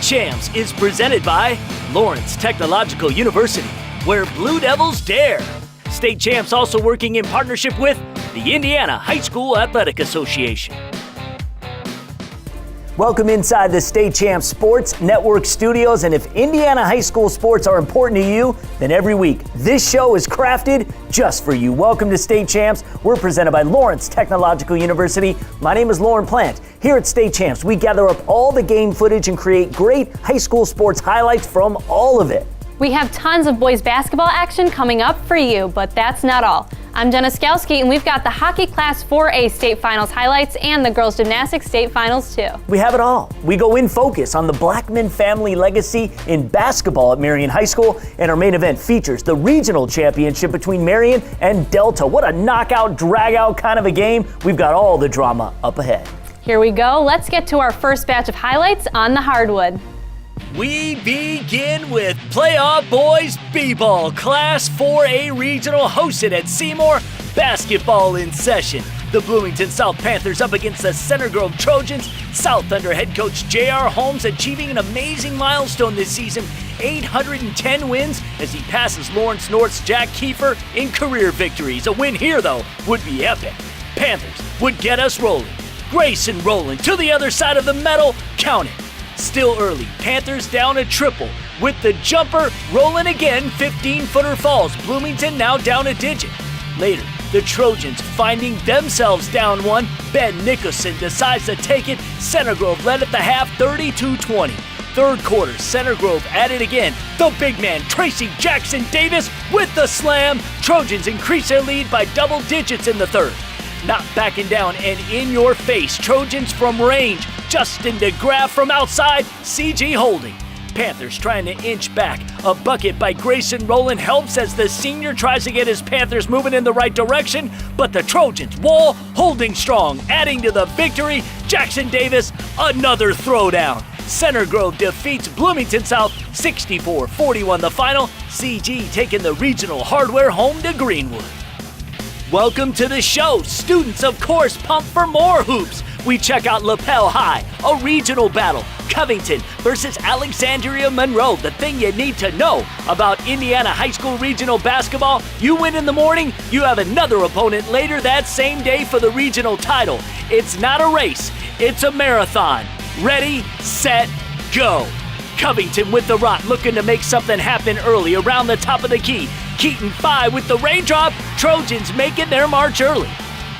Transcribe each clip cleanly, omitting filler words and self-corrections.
CHAMPS is presented by Lawrence Technological University, where Blue Devils dare. State Champs also working in partnership with the Indiana High School Athletic Association. Welcome inside the State Champs Sports Network studios, and if Indiana high school sports are important to you, then every week this show is crafted just for you. Welcome to State Champs. We're presented by Lawrence Technological University. My name is Lauren Plant. Here at State Champs, we gather up all the game footage and create great high school sports highlights from all of it. We have tons of boys basketball action coming up for you, but that's not all. I'm Jenna Skalski, and we've got the hockey Class 4A state finals highlights and the girls gymnastics state finals too. We have it all. We go in focus on the Blackman family legacy in basketball at Marion High School, and our main event features the regional championship between Marion and Delta. What a knockout, drag-out kind of a game. We've got all the drama up ahead. Here we go. Let's get to our first batch of highlights on the hardwood. We begin with Playoff Boys B-Ball Class 4A Regional hosted at Seymour. Basketball in session. The Bloomington South Panthers up against the Center Grove Trojans. South under head coach J.R. Holmes achieving an amazing milestone this season, 810 wins as he passes Lawrence North's Jack Kiefer in career victories. A win here, though, would be epic. Panthers would get us rolling. Grayson rolling to the other side of the medal. Count it. Still early, Panthers down a triple. With the jumper rolling again, 15-footer falls. Bloomington now down a digit. Later, the Trojans finding themselves down one. Ben Nicholson decides to take it. Center Grove led at the half, 32-20. Third quarter, Center Grove at it again. The big man, Tracy Jackson Davis, with the slam. Trojans increase their lead by double digits in the third. Not backing down and in your face. Trojans from range. Justin DeGraff from outside. CG holding. Panthers trying to inch back. A bucket by Grayson Rowland helps as the senior tries to get his Panthers moving in the right direction, but the Trojans wall holding strong, adding to the victory. Jackson Davis, another throwdown. Center Grove defeats Bloomington South 64-41 the final. CG taking the regional hardware home to Greenwood. Welcome to the show. Students, of course, pumped for more hoops. We check out Lapel High, a regional battle. Covington versus Alexandria Monroe. The thing you need to know about Indiana high school regional basketball: you win in the morning, you have another opponent later that same day for the regional title. It's not a race, it's a marathon. Ready, set, go. Covington with the rock, looking to make something happen early around the top of the key. Keaton 5 with the raindrop. Trojans making their march early.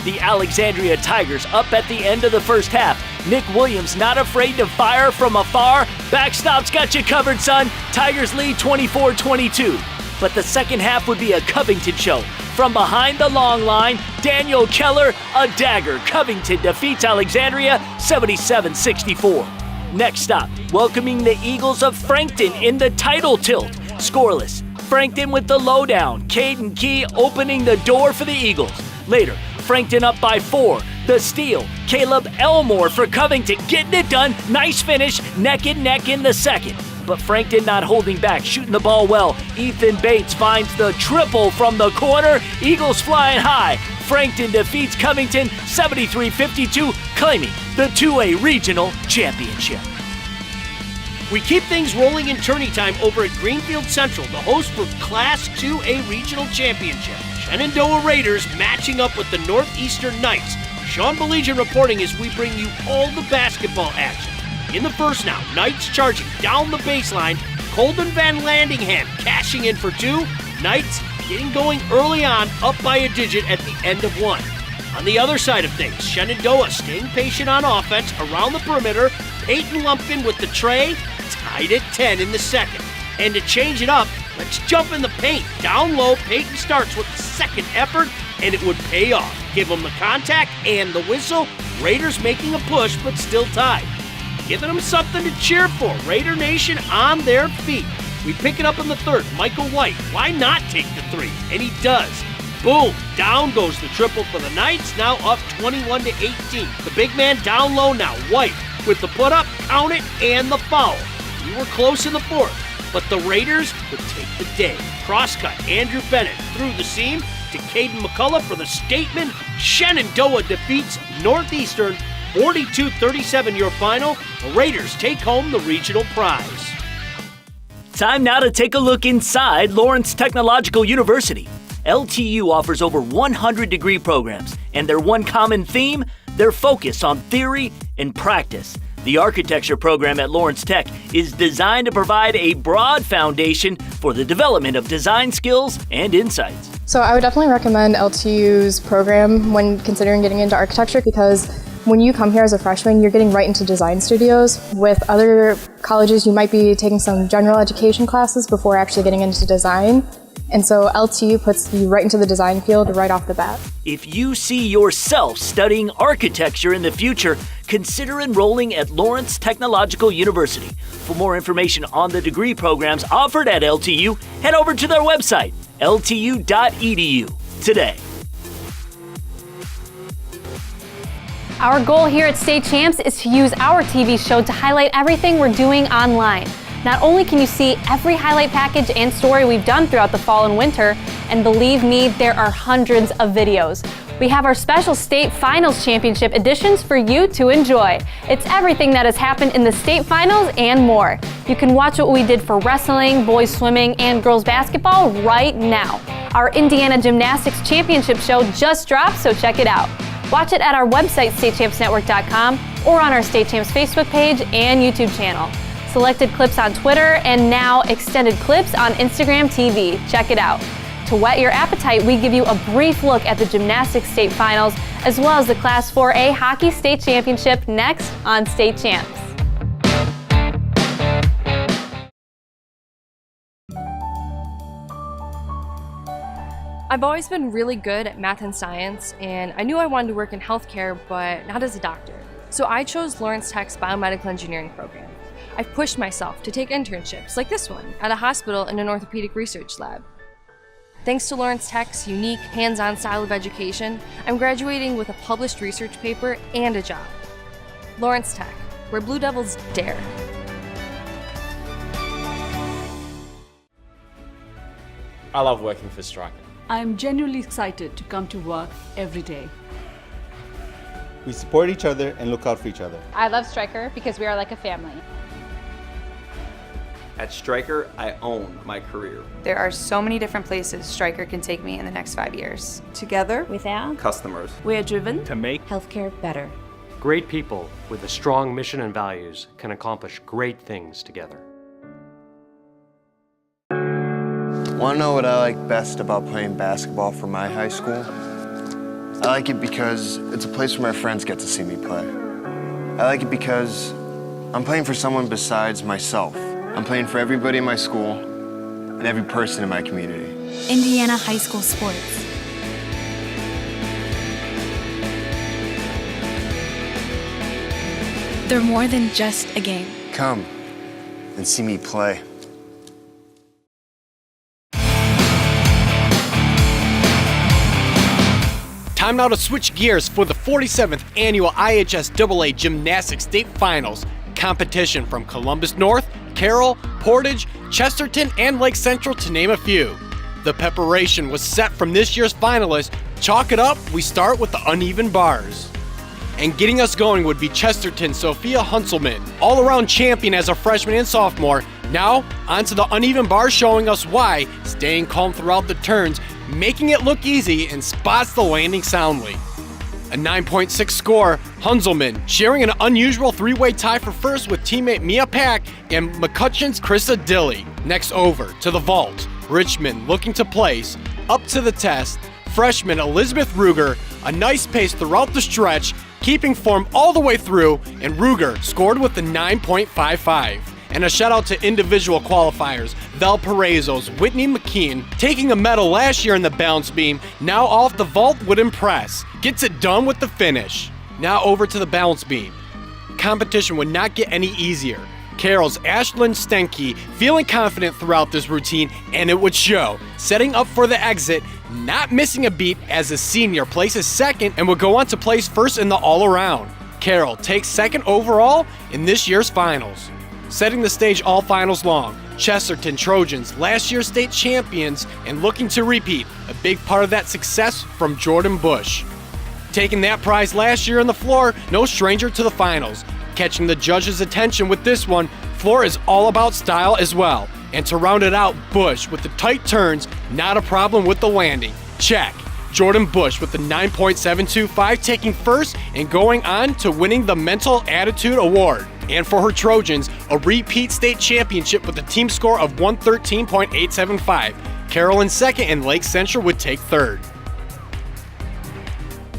The Alexandria Tigers up at the end of the first half. Nick Williams not afraid to fire from afar. Backstop's got you covered, son. Tigers lead 24-22. But the second half would be a Covington show. From behind the long line, Daniel Keller, a dagger. Covington defeats Alexandria 77-64. Next stop, welcoming the Eagles of Frankton in the title tilt. Scoreless. Frankton with the lowdown. Caden Key opening the door for the Eagles. Later, Frankton up by 4. The steal. Caleb Elmore for Covington getting it done. Nice finish, neck and neck in the second. But Frankton not holding back, shooting the ball well. Ethan Bates finds the triple from the corner. Eagles flying high. Frankton defeats Covington 73-52, claiming the 2A regional championship. We keep things rolling in tourney time over at Greenfield Central, the host for Class 2A Regional Championship. Shenandoah Raiders matching up with the Northeastern Knights. Sean Beligian reporting as we bring you all the basketball action. In the first now, Knights charging down the baseline. Colden Van Landingham cashing in for 2. Knights getting going early on, up by a digit at the end of 1. On the other side of things, Shenandoah staying patient on offense around the perimeter. Peyton Lumpkin with the tray, tied at 10 in the second. And to change it up, let's jump in the paint. Down low, Peyton starts with the second effort, and it would pay off. Give them the contact and the whistle. Raiders making a push, but still tied. Giving them something to cheer for. Raider Nation on their feet. We pick it up in the third. Michael White, why not take the 3? And he does. Boom, down goes the triple for the Knights, now up 21-18. The big man down low now, White with the put up, count it, and the foul. We were close in the fourth, but the Raiders would take the day. Crosscut, Andrew Bennett through the seam to Caden McCullough for the statement. Shenandoah defeats Northeastern 42-37 your final. The Raiders take home the regional prize. Time now to take a look inside Lawrence Technological University. LTU offers over 100 degree programs, and their one common theme, their focus on theory and practice. The architecture program at Lawrence Tech is designed to provide a broad foundation for the development of design skills and insights. So I would definitely recommend LTU's program when considering getting into architecture, because when you come here as a freshman, you're getting right into design studios. With other colleges, you might be taking some general education classes before actually getting into design. And so LTU puts you right into the design field right off the bat. If you see yourself studying architecture in the future, consider enrolling at Lawrence Technological University. For more information on the degree programs offered at LTU, head over to their website, ltu.edu, today. Our goal here at State Champs is to use our TV show to highlight everything we're doing online. Not only can you see every highlight package and story we've done throughout the fall and winter, and believe me, there are hundreds of videos. We have our special state finals championship editions for you to enjoy. It's everything that has happened in the state finals and more. You can watch what we did for wrestling, boys swimming, and girls basketball right now. Our Indiana Gymnastics Championship show just dropped, so check it out. Watch it at our website, statechampsnetwork.com, or on our State Champs Facebook page and YouTube channel. Selected clips on Twitter, and now extended clips on Instagram TV. Check it out. To whet your appetite, we give you a brief look at the gymnastics state finals, as well as the Class 4A Hockey State Championship next on State Champs. I've always been really good at math and science, and I knew I wanted to work in healthcare, but not as a doctor. So I chose Lawrence Tech's biomedical engineering program. I've pushed myself to take internships, like this one, at a hospital in an orthopedic research lab. Thanks to Lawrence Tech's unique, hands-on style of education, I'm graduating with a published research paper and a job. Lawrence Tech, where Blue Devils dare. I love working for Stryker. I'm genuinely excited to come to work every day. We support each other and look out for each other. I love Stryker because we are like a family. At Stryker, I own my career. There are so many different places Stryker can take me in the next 5 years. Together, with our customers, we are driven to make healthcare better. Great people with a strong mission and values can accomplish great things together. Want to know what I like best about playing basketball for my high school? I like it because it's a place where my friends get to see me play. I like it because I'm playing for someone besides myself. I'm playing for everybody in my school and every person in my community. Indiana High School Sports. They're more than just a game. Come and see me play. Time now to switch gears for the 47th annual IHSAA Gymnastics State Finals. Competition from Columbus North, Carroll, Portage, Chesterton, and Lake Central, to name a few. The preparation was set from this year's finalists. Chalk it up, we start with the uneven bars. And getting us going would be Chesterton's Sophia Hunselman, all-around champion as a freshman and sophomore. Now, onto the uneven bars, showing us why, staying calm throughout the turns, making it look easy, and spots the landing soundly. A 9.6 score, Hunselman sharing an unusual three-way tie for first with teammate Mia Pack and McCutcheon's Krista Dilly. Next over to the vault, Richmond looking to place, up to the test, freshman Elizabeth Ruger, a nice pace throughout the stretch, keeping form all the way through, and Ruger scored with the 9.55. And a shout out to individual qualifiers, Valparaiso's Whitney McKean, taking a medal last year in the balance beam, now off the vault would impress. Gets it done with the finish. Now over to the balance beam. Competition would not get any easier. Carroll's Ashlyn Stenke feeling confident throughout this routine, and it would show. Setting up for the exit, not missing a beat as a senior places second and would go on to place first in the all-around. Carroll takes second overall in this year's finals. Setting the stage all finals long, Chesterton Trojans, last year's state champions and looking to repeat, a big part of that success from Jordan Bush. taking that prize last year on the floor, no stranger to the finals. Catching the judges' attention with this one, floor is all about style as well. And to round it out, Bush with the tight turns, not a problem with the landing. Check. Jordan Bush with the 9.725, taking first and going on to winning the Mental Attitude Award. And for her Trojans, a repeat state championship with a team score of 113.875. Carroll in second and Lake Central would take third.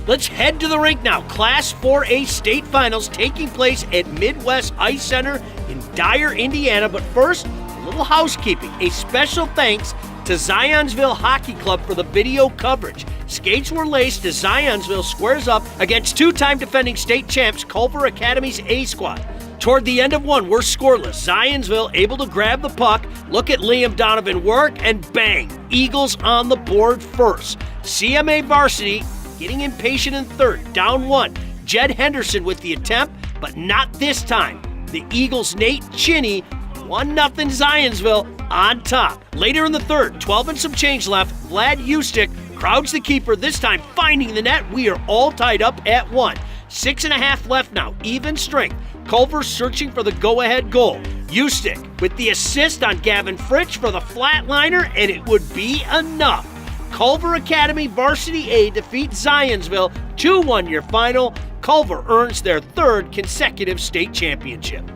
Let's head to the rink now. Class 4A state finals taking place at Midwest Ice Center in Dyer, Indiana. But first, a little housekeeping. A special thanks to Zionsville Hockey Club for the video coverage. Skates were laced as Zionsville squares up against two-time defending state champs Culver Academy's A squad. Toward the end of one, we're scoreless. Zionsville able to grab the puck, look at Liam Donovan work, and bang, Eagles on the board first. CMA varsity getting impatient in third, down one. Jed Henderson with the attempt, but not this time. The Eagles' Nate Chinney, 1-0 Zionsville on top. Later in the third, 12 and some change left, Vlad Ustick crowds the keeper, this time finding the net. We are all tied up at 1. 6.5 left now, even strength. Culver searching for the go-ahead goal. Ustick with the assist on Gavin Fritsch for the flatliner, and it would be enough. Culver Academy Varsity A defeats Zionsville 2-1 your final. Culver earns their third consecutive state championship.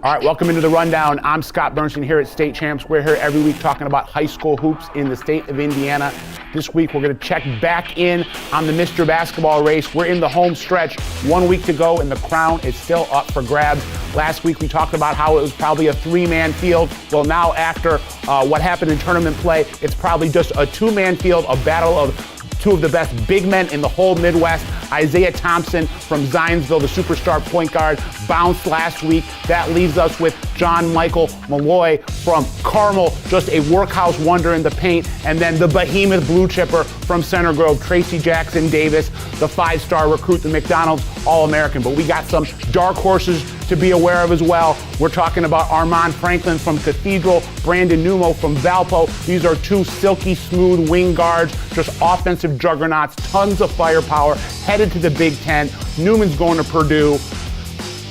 All right, welcome into the rundown. I'm Scott Bernstein here at State Champs. We're here every week talking about high school hoops in the state of Indiana. This week we're going to check back in on the Mr. Basketball race. We're in the home stretch, 1 week to go, and the crown is still up for grabs. Last week we talked about how it was probably a three-man field. Well, now after what happened in tournament play, it's probably just a two-man field, a battle of two of the best big men in the whole Midwest. Isaiah Thompson from Zionsville, the superstar point guard, bounced last week. That leaves us with John Michael Malloy from Carmel, just a workhouse wonder in the paint. And then the behemoth blue chipper from Center Grove, Tracy Jackson Davis, the five-star recruit, the McDonald's All-American. But we got some dark horses to be aware of as well. We're talking about Armand Franklin from Cathedral, Brandon Numo from Valpo. These are two silky smooth wing guards, just offensive juggernauts, tons of firepower, headed to the Big Ten. Newman's going to Purdue.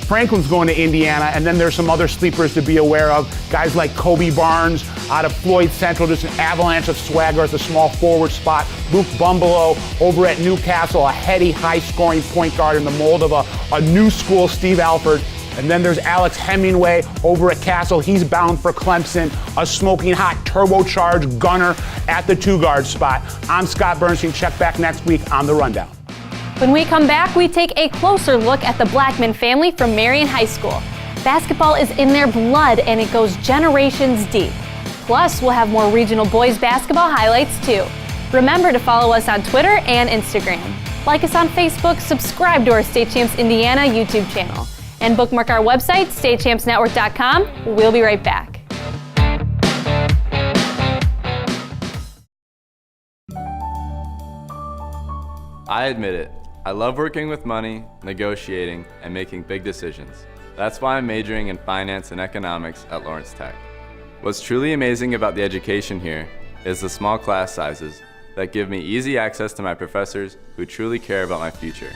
Franklin's going to Indiana, and then there's some other sleepers to be aware of. Guys like Kobe Barnes out of Floyd Central, just an avalanche of swagger at the small forward spot. Luke Bumbalow over at Newcastle, a heady, high-scoring point guard in the mold of a new school Steve Alford. And then there's Alex Hemingway over at Castle. He's bound for Clemson, a smoking hot turbocharged gunner at the two-guard spot. I'm Scott Bernstein. Check back next week on The Rundown. When we come back, we take a closer look at the Blackman family from Marion High School. Basketball is in their blood and it goes generations deep. Plus, we'll have more regional boys basketball highlights too. Remember to follow us on Twitter and Instagram. Like us on Facebook, subscribe to our State Champs Indiana YouTube channel, and bookmark our website, statechampsnetwork.com. We'll be right back. I admit it. I love working with money, negotiating, and making big decisions. That's why I'm majoring in finance and economics at Lawrence Tech. What's truly amazing about the education here is the small class sizes that give me easy access to my professors who truly care about my future.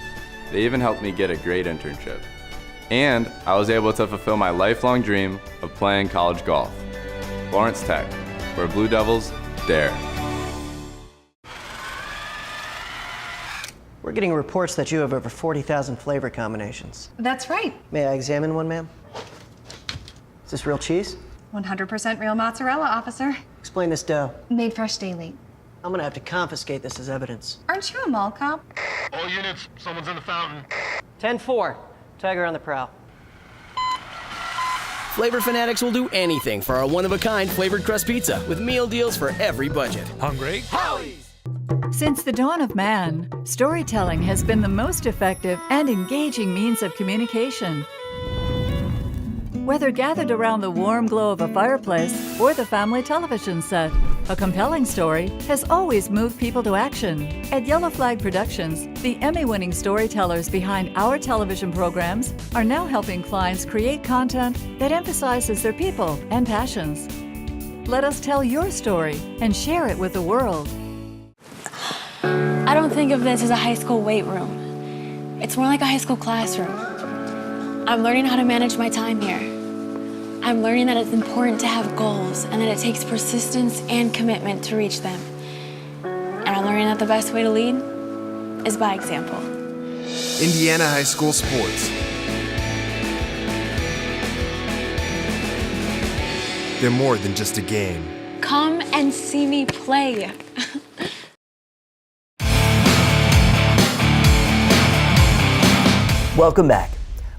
They even helped me get a great internship. And I was able to fulfill my lifelong dream of playing college golf. Lawrence Tech, where Blue Devils dare. We're getting reports that you have over 40,000 flavor combinations. That's right. May I examine one, ma'am? Is this real cheese? 100% real mozzarella, officer. Explain this dough. Made fresh daily. I'm gonna have to confiscate this as evidence. Aren't you a mall cop? All units, someone's in the fountain. 10-4, Tiger on the prowl. Flavor fanatics will do anything for our one-of-a-kind flavored crust pizza with meal deals for every budget. Hungry? Howie's! Since the dawn of man, storytelling has been the most effective and engaging means of communication. Whether gathered around the warm glow of a fireplace or the family television set, a compelling story has always moved people to action. At Yellow Flag Productions, the Emmy-winning storytellers behind our television programs are now helping clients create content that emphasizes their people and passions. Let us tell your story and share it with the world. I don't think of this as a high school weight room. It's more like a high school classroom. I'm learning how to manage my time here. I'm learning that it's important to have goals and that it takes persistence and commitment to reach them. And I'm learning that the best way to lead is by example. Indiana High School Sports. They're more than just a game. Come and see me play. Welcome back.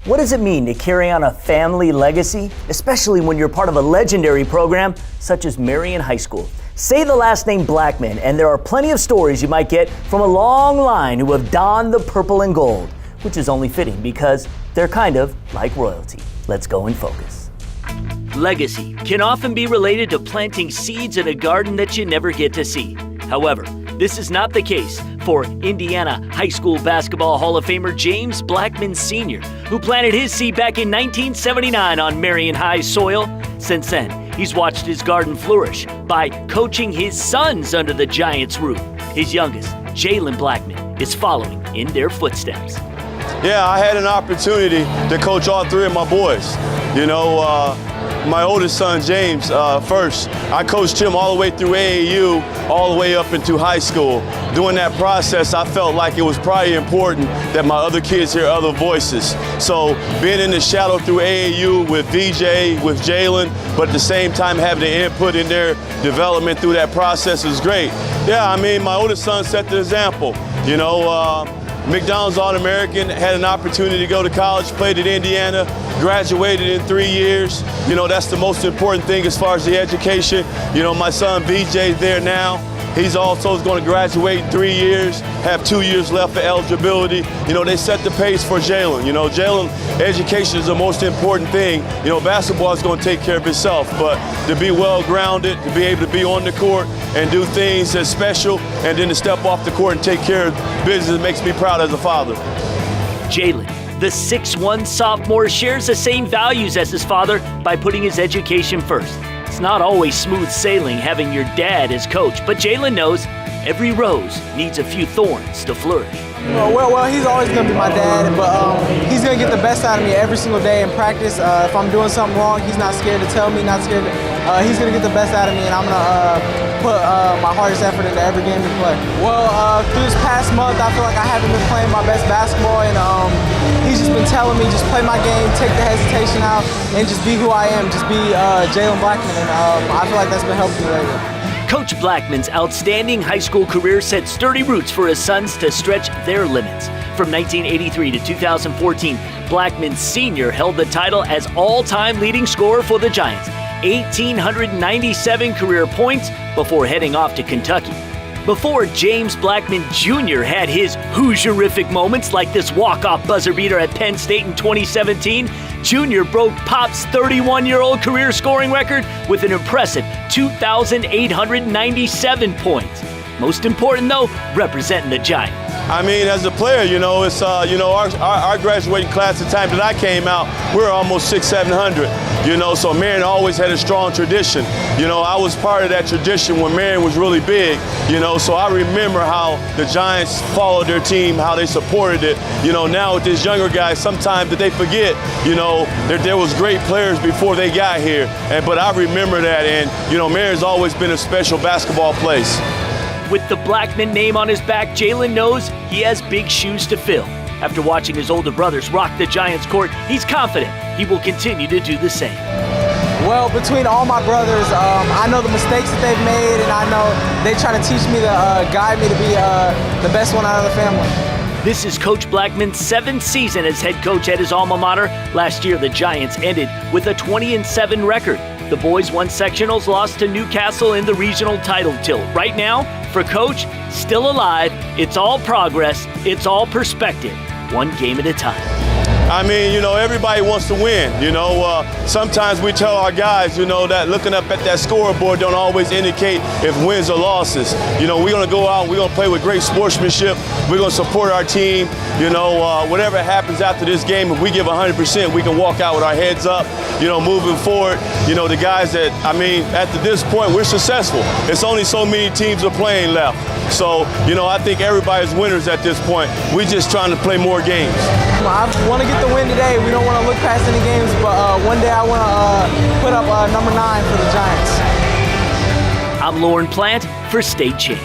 What does it mean to carry on a family legacy, especially when you're part of a legendary program such as Marion High School? Say the last name Blackman, and there are plenty of stories you might get from a long line who have donned the purple and gold, which is only fitting because they're kind of like royalty. Let's go and focus. Legacy can often be related to planting seeds in a garden that you never get to see. However, this is not the case for Indiana High School Basketball Hall of Famer James Blackman Sr., who planted his seed back in 1979 on Marion High soil. Since then, he's watched his garden flourish by coaching his sons under the Giants' roof. His youngest, Jalen Blackman, is following in their footsteps. Yeah, I had an opportunity to coach all three of my boys. You know, my oldest son, James, first, I coached him all the way through AAU, all the way up into high school. During that process, I felt like it was probably important that my other kids hear other voices. So being in the shadow through AAU with VJ, with Jalen, but at the same time having the input in their development through that process is great. Yeah, I mean, my oldest son set the example. You know, McDonald's All-American, had an opportunity to go to college, played at Indiana, graduated in 3 years. You know, that's the most important thing as far as the education. You know, my son VJ's there now. He's also going to graduate in 3 years, have 2 years left for eligibility. You know, they set the pace for Jalen. You know, Jalen, education is the most important thing. You know, basketball is going to take care of itself, but to be well-grounded, to be able to be on the court and do things that's special, and then to step off the court and take care of business makes me proud as a father. Jalen, the 6'1" sophomore, shares the same values as his father by putting his education first. It's not always smooth sailing having your dad as coach, but Jalen knows every rose needs a few thorns to flourish. Well, he's always going to be my dad, but he's going to get the best out of me every single day in practice. If I'm doing something wrong, he's not scared to tell me, not scared. He's going to get the best out of me, and I'm going to put my hardest effort into every game we play. Well, through this past month, I feel like I haven't been playing my best basketball, and he's just been telling me, just play my game, take the hesitation out, and just be who I am, just be Jalen Blackman, and I feel like that's been helping me lately. Coach Blackman's outstanding high school career set sturdy roots for his sons to stretch their limits. From 1983 to 2014, Blackman Sr. held the title as all-time leading scorer for the Giants, 1,897 career points before heading off to Kentucky. Before James Blackman Jr. had his Hoosierific moments like this walk-off buzzer beater at Penn State in 2017, Jr. broke Pop's 31-year-old career scoring record with an impressive 2,897 points. Most important, though, representing the Giants. I mean, as a player, you know, it's our graduating class at the time that I came out, we were almost 600-700. You know, so Marion always had a strong tradition. You know, I was part of that tradition when Marion was really big. You know, so I remember how the Giants followed their team, how they supported it. You know, now with these younger guys, sometimes that they forget. You know, there was great players before they got here, but I remember that. And you know, Marion's always been a special basketball place. With the Blackman name on his back, Jalen knows he has big shoes to fill. After watching his older brothers rock the Giants' court, he's confident he will continue to do the same. Well, between all my brothers, I know the mistakes that they've made, and I know they try to teach me guide me to be the best one out of the family. This is Coach Blackman's 7th season as head coach at his alma mater. Last year, the Giants ended with a 20-7 record. The boys won sectionals, lost to Newcastle in the regional title tilt. Right now, for Coach, still alive, it's all progress, it's all perspective, one game at a time. I mean, you know, everybody wants to win. You know, sometimes we tell our guys, you know, that looking up at that scoreboard don't always indicate if wins or losses. You know, we're going to go out and we're going to play with great sportsmanship. We're going to support our team. You know, whatever happens after this game, if we give 100%, we can walk out with our heads up, you know, moving forward. You know, the guys that, I mean, at this point, we're successful. It's only so many teams are playing left. So, you know, I think everybody's winners at this point. We're just trying to play more games. I want to get the win today. We don't want to look past any games, but one day I want to put up number 9 for the Giants. I'm Lauren Plant for State Champs.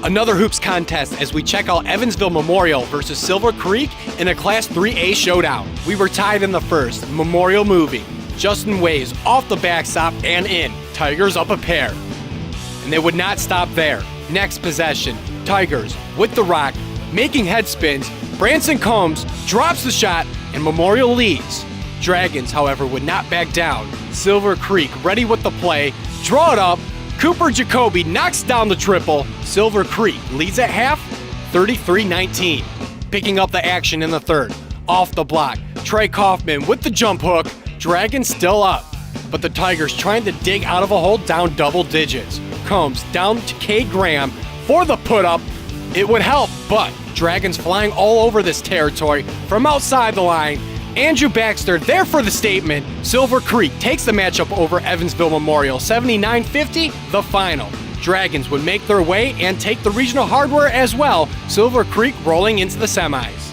Another hoops contest as we check out Evansville Memorial versus Silver Creek in a Class 3A showdown. We were tied in the first, Memorial moving. Justin Waves off the backstop and in. Tigers up a pair. And they would not stop there. Next possession, Tigers with the rock, making head spins. Branson Combs drops the shot and Memorial leads. Dragons, however, would not back down. Silver Creek ready with the play. Draw it up. Cooper Jacoby knocks down the triple. Silver Creek leads at half, 33-19. Picking up the action in the third. Off the block, Trey Kaufman with the jump hook. Dragons still up, but the Tigers trying to dig out of a hole down double digits. Combs down to Cade Graham for the put-up. It would help, but Dragons flying all over this territory from outside the line. Andrew Baxter there for the statement. Silver Creek takes the matchup over Evansville Memorial, 79-50, the final. Dragons would make their way and take the regional hardware as well. Silver Creek rolling into the semis.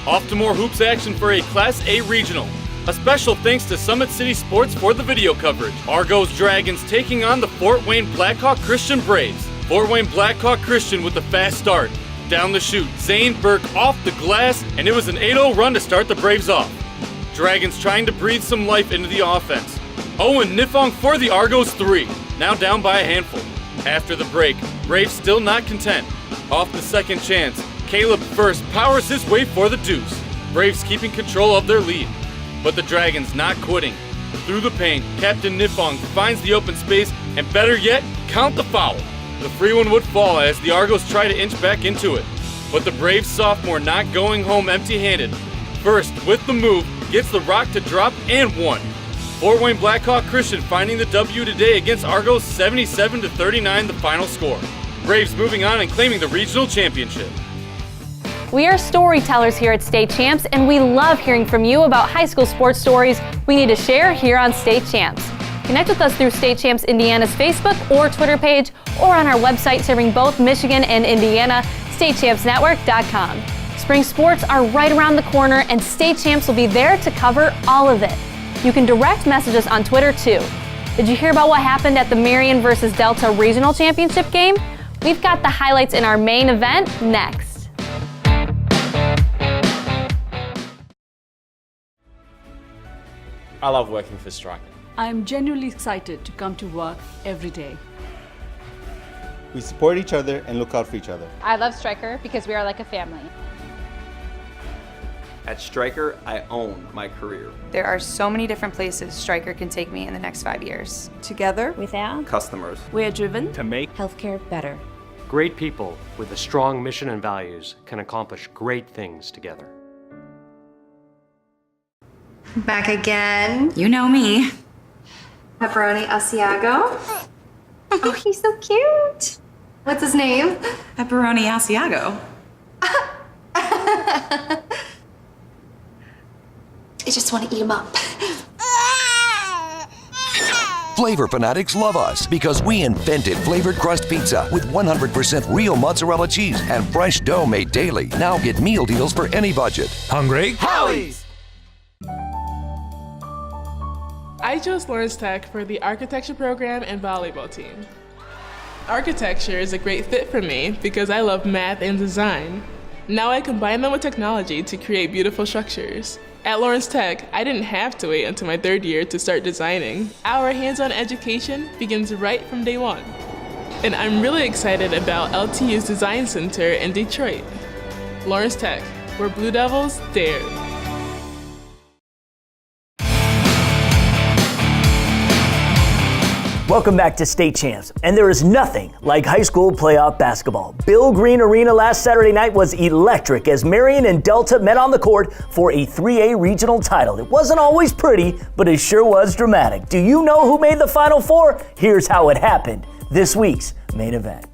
Off to more hoops action for a Class A regional. A special thanks to Summit City Sports for the video coverage. Argos Dragons taking on the Fort Wayne Blackhawk Christian Braves. Fort Wayne Blackhawk Christian with a fast start. Down the chute, Zane Burke off the glass, and it was an 8-0 run to start the Braves off. Dragons trying to breathe some life into the offense. Owen Nifong for the Argos 3, now down by a handful. After the break, Braves still not content. Off the second chance, Caleb First powers his way for the deuce. Braves keeping control of their lead. But the Dragons not quitting. Through the paint, Captain Nifong finds the open space, and better yet, count the foul. The free one would fall as the Argos try to inch back into it. But the Braves sophomore not going home empty-handed. First, with the move, gets the rock to drop and one. Fort Wayne Blackhawk Christian finding the W today against Argos, 77-39 the final score. Braves moving on and claiming the regional championship. We are storytellers here at State Champs, and we love hearing from you about high school sports stories we need to share here on State Champs. Connect with us through State Champs Indiana's Facebook or Twitter page, or on our website serving both Michigan and Indiana, statechampsnetwork.com. Spring sports are right around the corner, and State Champs will be there to cover all of it. You can direct message us on Twitter too. Did you hear about what happened at the Marion versus Delta Regional Championship game? We've got the highlights in our main event next. I love working for Stryker. I'm genuinely excited to come to work every day. We support each other and look out for each other. I love Stryker because we are like a family. At Stryker, I own my career. There are so many different places Stryker can take me in the next 5 years. Together, with our customers, we are driven to make healthcare better. Great people with a strong mission and values can accomplish great things together. Back again. You know me. Pepperoni Asiago. Oh, he's so cute. What's his name? Pepperoni Asiago. I just want to eat him up. Flavor fanatics love us because we invented flavored crust pizza with 100% real mozzarella cheese and fresh dough made daily. Now get meal deals for any budget. Hungry? Howie's! I chose Lawrence Tech for the architecture program and volleyball team. Architecture is a great fit for me because I love math and design. Now I combine them with technology to create beautiful structures. At Lawrence Tech, I didn't have to wait until my third year to start designing. Our hands-on education begins right from day one. And I'm really excited about LTU's Design Center in Detroit. Lawrence Tech, where Blue Devils dare. Welcome back to State Champs. And there is nothing like high school playoff basketball. Bill Green Arena last Saturday night was electric as Marion and Delta met on the court for a 3A regional title. It wasn't always pretty, but it sure was dramatic. Do you know who made the Final Four? Here's how it happened. This week's main event.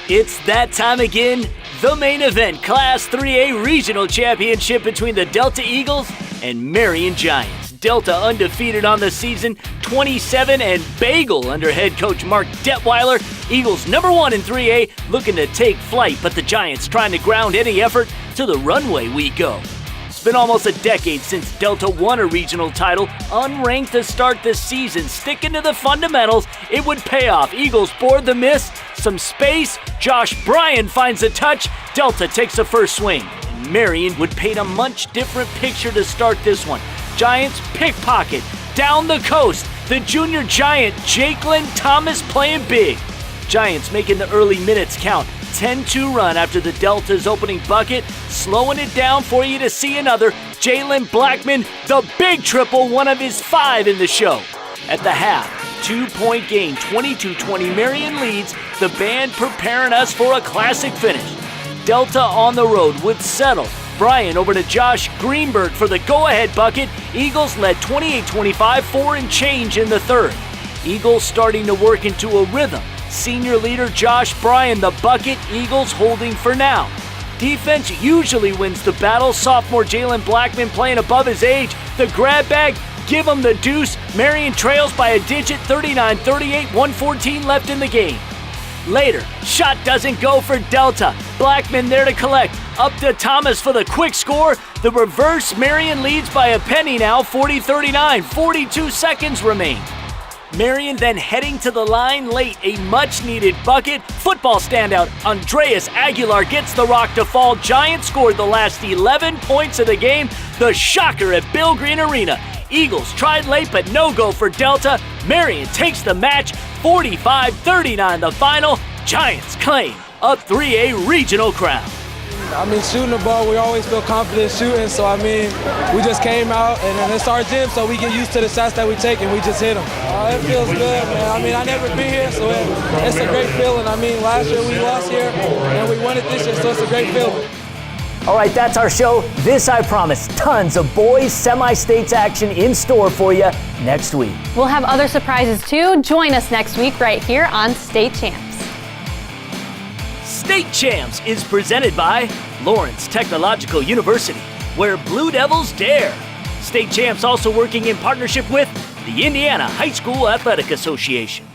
It's that time again. The main event, Class 3A Regional Championship between the Delta Eagles and Marion Giants. Delta undefeated on the season, 27 and bagel under head coach Mark Detweiler. Eagles #1 in 3A looking to take flight, but the Giants trying to ground any effort to the runway we go. It's been almost a decade since Delta won a regional title, unranked to start the season. Sticking to the fundamentals, it would pay off. Eagles board the miss, some space, Josh Bryan finds a touch, Delta takes the first swing. And Marion would paint a much different picture to start this one. Giants pickpocket, down the coast, the junior giant Jakelin Thomas playing big. Giants making the early minutes count. 10-2 run after the Delta's opening bucket, slowing it down for you to see another. Jalen Blackman, the big triple, one of his 5 in the show. At the half, 2-point game, 22-20 Marion leads, the band preparing us for a classic finish. Delta on the road would settle. Bryan over to Josh Greenberg for the go-ahead bucket. Eagles led 28-25, 4 and change in the third. Eagles starting to work into a rhythm. Senior leader Josh Bryan, the bucket, Eagles holding for now. Defense usually wins the battle. Sophomore Jalen Blackman playing above his age. The grab bag, give him the deuce. Marion trails by a digit, 39-38, 1:14 left in the game. Later, shot doesn't go for Delta. Blackman there to collect. Up to Thomas for the quick score. The reverse, Marion leads by a penny now, 40-39, 42 seconds remain. Marion then heading to the line late, a much-needed bucket. Football standout, Andreas Aguilar gets the rock to fall. Giants scored the last 11 points of the game. The shocker at Bill Green Arena. Eagles tried late, but no go for Delta. Marion takes the match, 45-39 the final. Giants claim a 3A regional crown. I mean, shooting the ball, we always feel confident shooting. So, I mean, we just came out, and it's our gym, so we get used to the shots that we take, and we just hit them. It feels good, man. I mean, I never been here, so it's a great feeling. I mean, last year we lost here, and we won it this year, so it's a great feeling. All right, that's our show. This, I promise, tons of boys semi-states action in store for you next week. We'll have other surprises too. Join us next week right here on State Champs. State Champs is presented by Lawrence Technological University, where Blue Devils dare. State Champs also working in partnership with the Indiana High School Athletic Association.